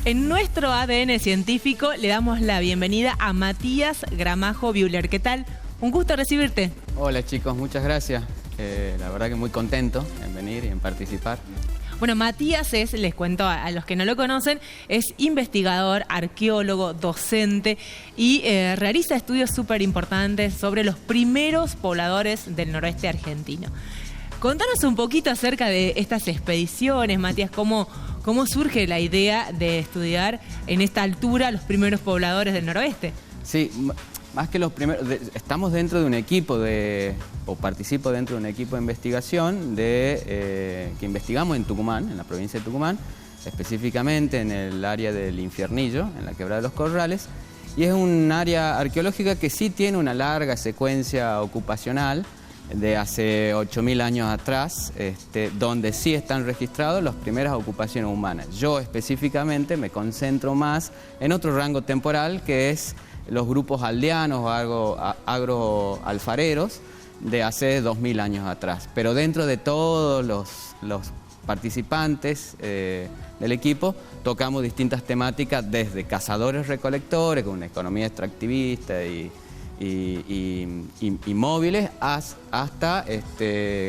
En nuestro ADN científico le damos la bienvenida a Matías Gramajo Bühler. ¿Qué tal? Un gusto recibirte. Hola chicos, muchas gracias. La verdad que muy contento en venir y en participar. Bueno, Matías es, les cuento a los que no lo conocen, es investigador, arqueólogo, docente y realiza estudios súper importantes sobre los primeros pobladores del noroeste argentino. Contanos un poquito acerca de estas expediciones, Matías, cómo surge la idea de estudiar en esta altura los primeros pobladores del noroeste. Sí, más que los primeros, estamos dentro de un equipo o participo dentro de un equipo de investigación que investigamos en Tucumán, en la provincia de Tucumán, específicamente en el área del Infiernillo, en la Quebrada de los Corrales, y es un área arqueológica que sí tiene una larga secuencia ocupacional de hace 8.000 años atrás, donde sí están registrados las primeras ocupaciones humanas. Yo específicamente me concentro más en otro rango temporal, que es los grupos aldeanos o agroalfareros de hace 2.000 años atrás. Pero dentro de todos los participantes del equipo tocamos distintas temáticas, desde cazadores-recolectores, con una economía extractivista y móviles, hasta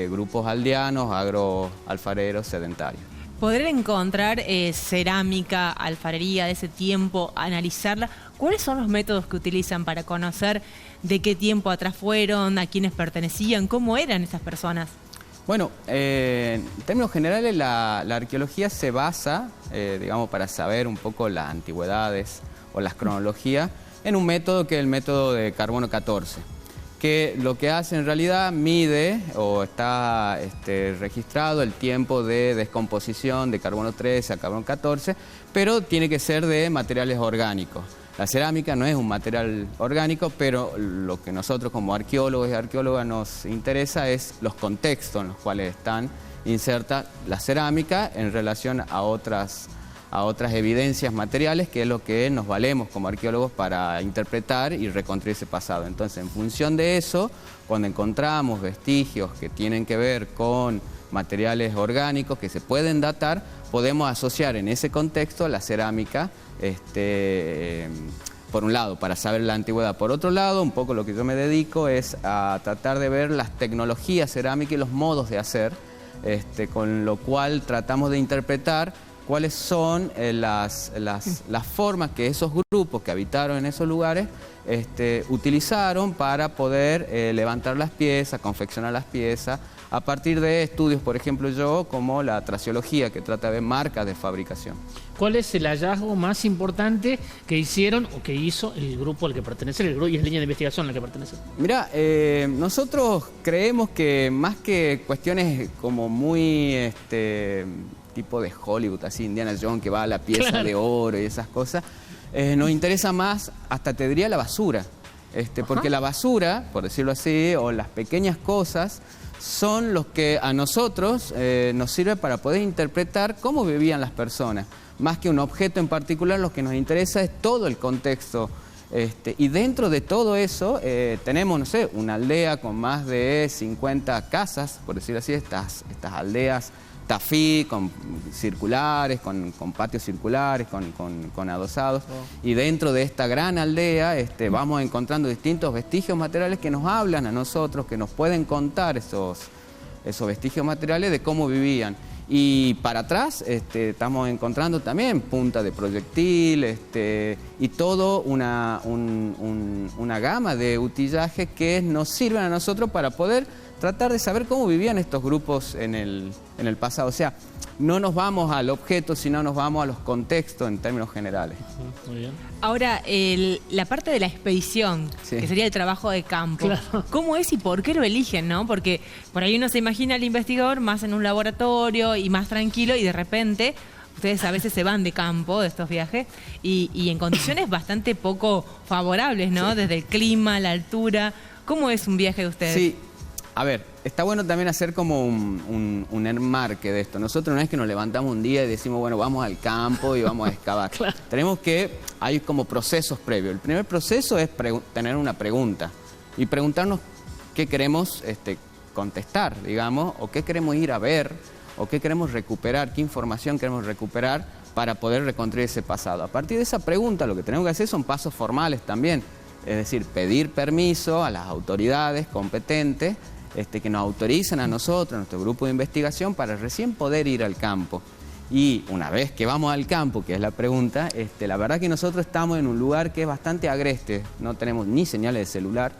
grupos aldeanos, agroalfareros, sedentarios. Poder encontrar cerámica, alfarería de ese tiempo, analizarla. ¿Cuáles son los métodos que utilizan para conocer de qué tiempo atrás fueron, a quiénes pertenecían, cómo eran esas personas? Bueno, en términos generales la arqueología se basa, digamos, para saber un poco las antigüedades o las cronologías, en un método que es el método de carbono 14, que lo que hace en realidad mide o está registrado el tiempo de descomposición de carbono 13 a carbono 14, pero tiene que ser de materiales orgánicos. La cerámica no es un material orgánico, pero lo que nosotros como arqueólogos y arqueólogas nos interesa es los contextos en los cuales están insertas la cerámica en relación a otras evidencias materiales, que es lo que nos valemos como arqueólogos para interpretar y reconstruir ese pasado. Entonces, en función de eso, cuando encontramos vestigios que tienen que ver con materiales orgánicos que se pueden datar, podemos asociar en ese contexto la cerámica, por un lado, para saber la antigüedad. Por otro lado, un poco lo que yo me dedico es a tratar de ver las tecnologías cerámicas y los modos de hacer, con lo cual tratamos de interpretar cuáles son las formas que esos grupos que habitaron en esos lugares utilizaron para poder levantar las piezas, confeccionar las piezas, a partir de estudios, por ejemplo, como la traciología, que trata de ver marcas de fabricación. ¿Cuál es el hallazgo más importante que hicieron o que hizo el grupo al que pertenece, el grupo y es línea de investigación al que pertenece? Mirá, nosotros creemos que más que cuestiones como muy tipo de Hollywood, así Indiana Jones, que va a la pieza de oro y esas cosas, nos interesa más, hasta te diría, la basura. Porque la basura, por decirlo así, o las pequeñas cosas, son los que a nosotros nos sirve para poder interpretar cómo vivían las personas. Más que un objeto en particular, lo que nos interesa es todo el contexto. Y dentro de todo eso tenemos, no sé, una aldea con más de 50 casas, por decirlo así, estas aldeas tafí, con circulares, con patios circulares, con adosados. Y dentro de esta gran aldea vamos encontrando distintos vestigios materiales que nos hablan a nosotros, que nos pueden contar esos vestigios materiales de cómo vivían. Y para atrás estamos encontrando también punta de proyectil y todo una gama de utillaje que nos sirven a nosotros para poder tratar de saber cómo vivían estos grupos en el pasado. O sea, no nos vamos al objeto, sino nos vamos a los contextos en términos generales. Muy bien. Ahora, la parte de la expedición, sí, que sería el trabajo de campo, claro, ¿cómo es y por qué lo eligen, no? Porque por ahí uno se imagina al investigador más en un laboratorio y más tranquilo, y de repente ustedes a veces se van de campo de estos viajes y en condiciones bastante poco favorables, ¿no? Sí. Desde el clima, la altura. ¿Cómo es un viaje de ustedes? Sí. A ver, está bueno también hacer como un enmarque de esto. Nosotros no es que nos levantamos un día y decimos, bueno, vamos al campo y vamos a excavar. Claro. Hay como procesos previos. El primer proceso es tener una pregunta y preguntarnos qué queremos contestar, digamos, o qué queremos ir a ver, o qué queremos recuperar, qué información queremos recuperar para poder reconstruir ese pasado. A partir de esa pregunta lo que tenemos que hacer son pasos formales también, es decir, pedir permiso a las autoridades competentes que nos autoricen a nosotros, a nuestro grupo de investigación, para recién poder ir al campo. Y una vez que vamos al campo, que es la pregunta, la verdad que nosotros estamos en un lugar que es bastante agreste, no tenemos ni señales de celular,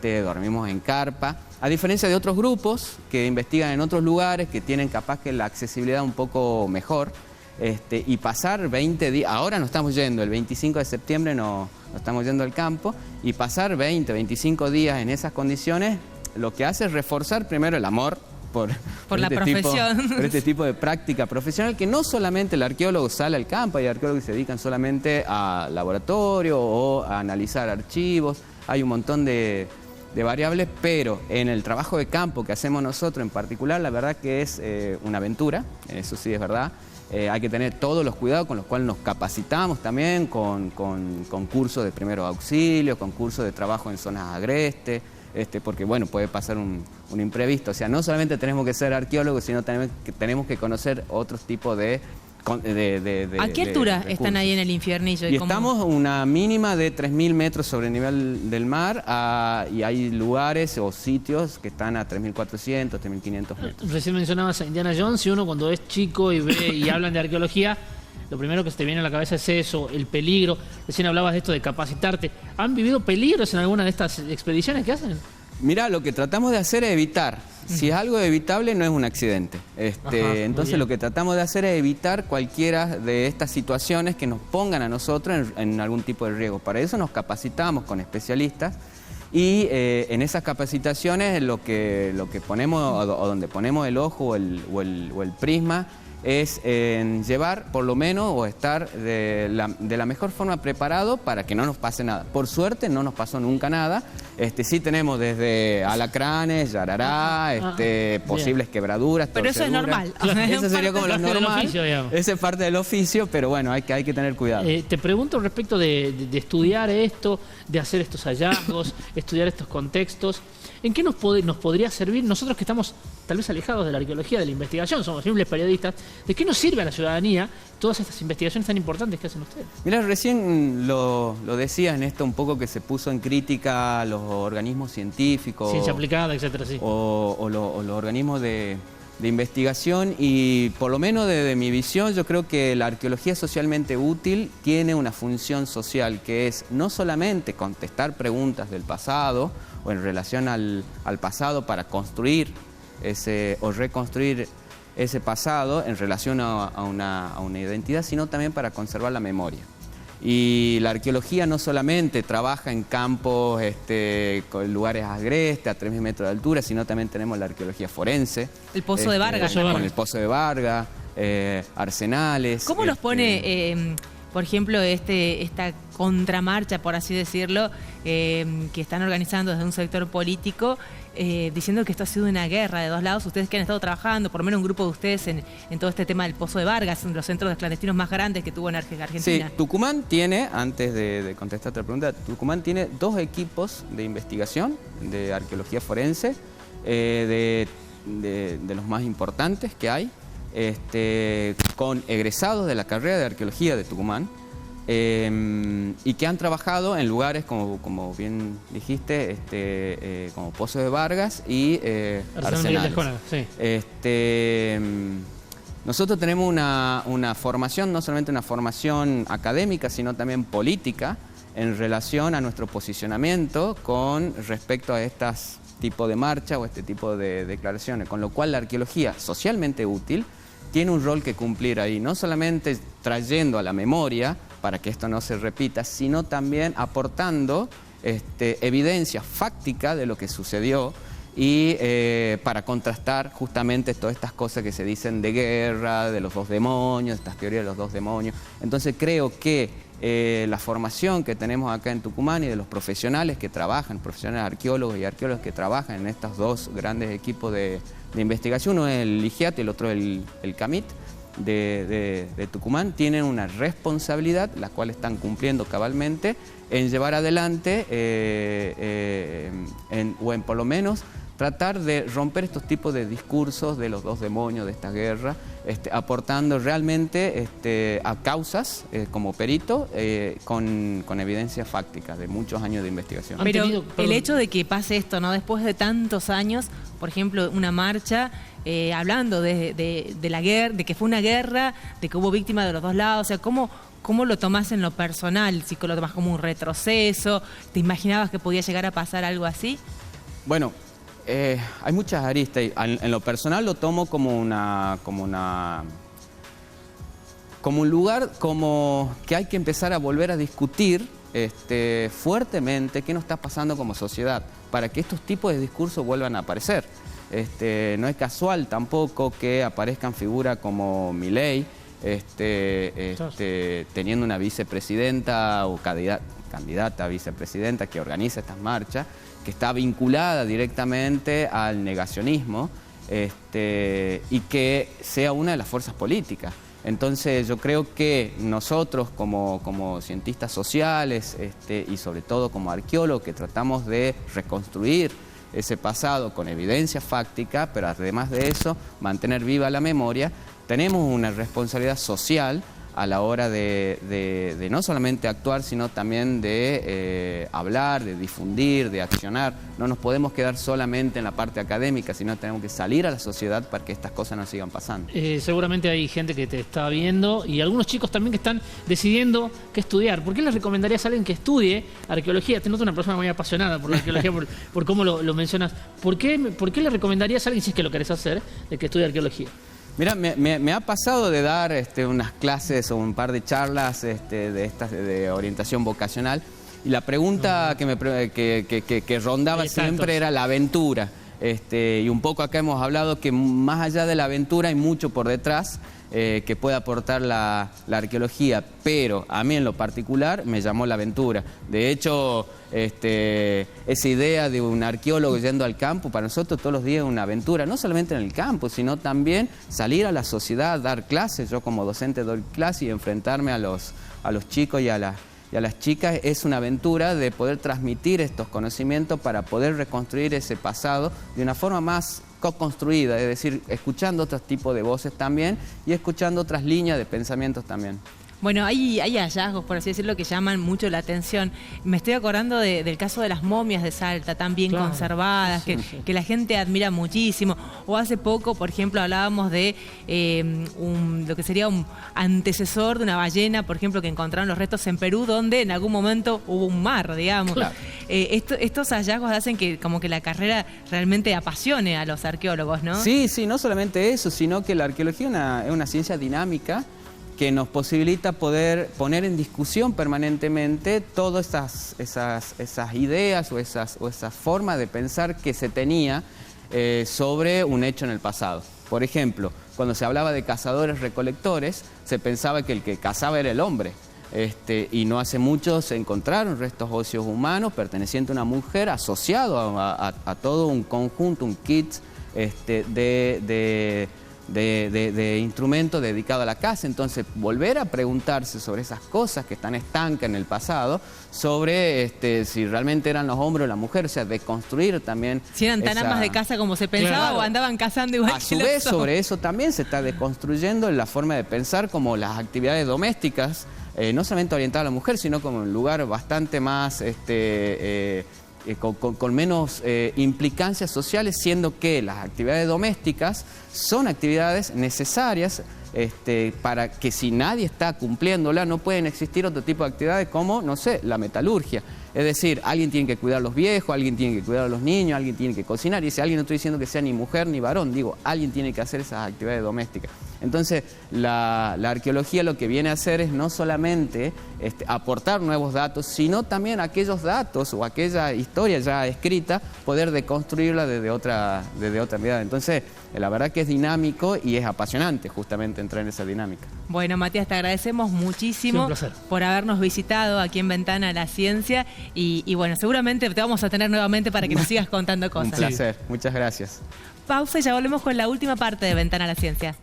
dormimos en carpa, a diferencia de otros grupos que investigan en otros lugares, que tienen capaz que la accesibilidad un poco mejor, y pasar 20 días, ahora nos estamos yendo, el 25 de septiembre nos estamos yendo al campo, y pasar 20, 25 días en esas condiciones, lo que hace es reforzar primero el amor por la profesión. Por este tipo de práctica profesional, que no solamente el arqueólogo sale al campo, hay arqueólogos que se dedican solamente a laboratorio o a analizar archivos, hay un montón de variables, pero en el trabajo de campo que hacemos nosotros en particular, la verdad que es una aventura, eso sí es verdad. Hay que tener todos los cuidados con los cuales nos capacitamos también, con cursos de primeros auxilios, con cursos de trabajo en zonas agrestes, porque bueno, puede pasar un imprevisto. O sea, no solamente tenemos que ser arqueólogos, sino tenemos que conocer otros tipos de ¿A qué altura están ahí en el Infiernillo? Y estamos a una mínima de 3.000 metros sobre el nivel del mar, y hay lugares o sitios que están a 3.400, 3.500 metros. Recién mencionabas a Indiana Jones, y uno cuando es chico y ve y hablan de arqueología, lo primero que se te viene a la cabeza es eso, el peligro. Recién hablabas de esto de capacitarte. ¿Han vivido peligros en alguna de estas expediciones que hacen? Mirá, lo que tratamos de hacer es evitar. Si es algo evitable, no es un accidente. Entonces lo que tratamos de hacer es evitar cualquiera de estas situaciones que nos pongan a nosotros en algún tipo de riesgo. Para eso nos capacitamos con especialistas, y en esas capacitaciones lo que ponemos, o donde ponemos el ojo o el prisma, es en llevar por lo menos, o estar de la mejor forma preparado para que no nos pase nada. Por suerte no nos pasó nunca nada. Sí tenemos desde alacranes, yarará, posibles quebraduras, pero eso es normal. Eso sería como lo normal. Esa es parte del oficio, pero bueno, hay que tener cuidado. Te pregunto respecto de estudiar esto, de hacer estos hallazgos, estudiar estos contextos. ¿En qué nos podría servir nosotros que estamos tal vez alejados de la arqueología, de la investigación, somos simples periodistas? ¿De qué nos sirve a la ciudadanía todas estas investigaciones tan importantes que hacen ustedes? Mirá, recién lo decías en esto un poco, que se puso en crítica a los organismos científicos. Ciencia aplicada, etcétera, sí. O los organismos de investigación, y por lo menos desde mi visión yo creo que la arqueología socialmente útil tiene una función social, que es no solamente contestar preguntas del pasado o en relación al pasado para construir o reconstruir ese pasado en relación a una identidad, sino también para conservar la memoria. Y la arqueología no solamente trabaja en campos, con lugares agrestes, a 3.000 metros de altura, sino también tenemos la arqueología forense. El Pozo de Vargas. Con el Pozo de Vargas, arsenales. ¿Cómo los pone, por ejemplo, esta contramarcha, por así decirlo, que están organizando desde un sector político, diciendo que esto ha sido una guerra de dos lados? Ustedes que han estado trabajando, por lo menos un grupo de ustedes, en todo este tema del Pozo de Vargas, uno de los centros clandestinos más grandes que tuvo en Argentina. Sí, Tucumán tiene, antes de contestar otra pregunta, Tucumán tiene 2 equipos de investigación de arqueología forense, de los más importantes que hay, con egresados de la carrera de arqueología de Tucumán, y que han trabajado en lugares como bien dijiste, como Pozo de Vargas y arsenales. Sí. Nosotros tenemos una formación, no solamente una formación académica, sino también política, en relación a nuestro posicionamiento con respecto a estas tipo de marcha o este tipo de declaraciones, con lo cual la arqueología socialmente útil tiene un rol que cumplir ahí, no solamente trayendo a la memoria para que esto no se repita, sino también aportando evidencia fáctica de lo que sucedió, y para contrastar justamente todas estas cosas que se dicen de guerra, de los 2 demonios, estas teorías de los 2 demonios. Entonces creo que la formación que tenemos acá en Tucumán, y de los profesionales que trabajan, profesionales arqueólogos y arqueólogos que trabajan en estos 2 grandes equipos de investigación, uno es el IGIAT y el otro el CAMIT de Tucumán, tienen una responsabilidad, la cual están cumpliendo cabalmente, en llevar adelante, o en por lo menos tratar de romper estos tipos de discursos de los dos demonios de esta guerra, aportando realmente a causas como perito con evidencia fáctica de muchos años de investigación. Pero el hecho de que pase esto, ¿no? Después de tantos años, por ejemplo, una marcha hablando de la guerra, de que fue una guerra, de que hubo víctimas de los dos lados, o sea, ¿cómo lo tomás en lo personal? ¿Si lo tomás como un retroceso? ¿Te imaginabas que podía llegar a pasar algo así? Bueno, hay muchas aristas. En lo personal lo tomo como un lugar como que hay que empezar a volver a discutir fuertemente qué nos está pasando como sociedad para que estos tipos de discursos vuelvan a aparecer. No es casual tampoco que aparezcan figuras como Milei, teniendo una vicepresidenta o candidata a vicepresidenta que organiza estas marchas, que está vinculada directamente al negacionismo y que sea una de las fuerzas políticas. Entonces yo creo que nosotros como cientistas sociales y sobre todo como arqueólogos que tratamos de reconstruir ese pasado con evidencia fáctica, pero además de eso mantener viva la memoria, tenemos una responsabilidad social a la hora de no solamente actuar, sino también de hablar, de difundir, de accionar. No nos podemos quedar solamente en la parte académica, sino tenemos que salir a la sociedad para que estas cosas no sigan pasando. Seguramente hay gente que te está viendo y algunos chicos también que están decidiendo qué estudiar. ¿Por qué le recomendarías a alguien que estudie arqueología? Te noto una persona muy apasionada por la arqueología, por cómo lo mencionas. ¿Por qué le recomendarías a alguien, si es que lo querés hacer, de que estudie arqueología? Mira, me ha pasado de dar unas clases o un par de charlas de orientación vocacional y la pregunta que rondaba siempre era la aventura. Y un poco acá hemos hablado que más allá de la aventura hay mucho por detrás que puede aportar la arqueología, pero a mí en lo particular me llamó la aventura. De hecho, esa idea de un arqueólogo yendo al campo, para nosotros todos los días es una aventura, no solamente en el campo, sino también salir a la sociedad, dar clases. Yo como docente doy clases y enfrentarme a los chicos y a las chicas es una aventura de poder transmitir estos conocimientos para poder reconstruir ese pasado de una forma más co-construida, es decir, escuchando otros tipos de voces también y escuchando otras líneas de pensamientos también. Bueno, hay hallazgos, por así decirlo, que llaman mucho la atención. Me estoy acordando del caso de las momias de Salta, tan bien conservadas, que la gente admira muchísimo. O hace poco, por ejemplo, hablábamos de lo que sería un antecesor de una ballena, por ejemplo, que encontraron los restos en Perú, donde en algún momento hubo un mar, digamos. Claro. Estos hallazgos hacen que como que la carrera realmente apasione a los arqueólogos, ¿no? Sí, no solamente eso, sino que la arqueología es una ciencia dinámica que nos posibilita poder poner en discusión permanentemente todas esas ideas o esas formas de pensar que se tenía sobre un hecho en el pasado. Por ejemplo, cuando se hablaba de cazadores-recolectores, se pensaba que el que cazaba era el hombre. Y no hace mucho se encontraron restos óseos humanos pertenecientes a una mujer asociado a todo un conjunto, un kit de instrumentos dedicados a la caza. Entonces, volver a preguntarse sobre esas cosas que están estancas en el pasado, sobre si realmente eran los hombres o la mujer, o sea, deconstruir también. Si eran tan amas de caza como se pensaba, claro, o andaban cazando igual. A su vez, sobre eso también se está deconstruyendo la forma de pensar como las actividades domésticas, no solamente orientadas a la mujer, sino como un lugar bastante más con menos implicancias sociales, siendo que las actividades domésticas son actividades necesarias para que si nadie está cumpliéndola no pueden existir otro tipo de actividades como, no sé, la metalurgia. Es decir, alguien tiene que cuidar a los viejos, alguien tiene que cuidar a los niños, alguien tiene que cocinar. Y si alguien, no estoy diciendo que sea ni mujer ni varón, digo, alguien tiene que hacer esas actividades domésticas. Entonces, la arqueología lo que viene a hacer es no solamente aportar nuevos datos, sino también aquellos datos o aquella historia ya escrita, poder deconstruirla desde otra mirada. Entonces, la verdad que es dinámico y es apasionante justamente entrar en esa dinámica. Bueno, Matías, te agradecemos muchísimo por habernos visitado aquí en Ventana a la Ciencia y bueno, seguramente te vamos a tener nuevamente para que nos sigas contando cosas. Un placer, muchas gracias. Pausa y ya volvemos con la última parte de Ventana a la Ciencia.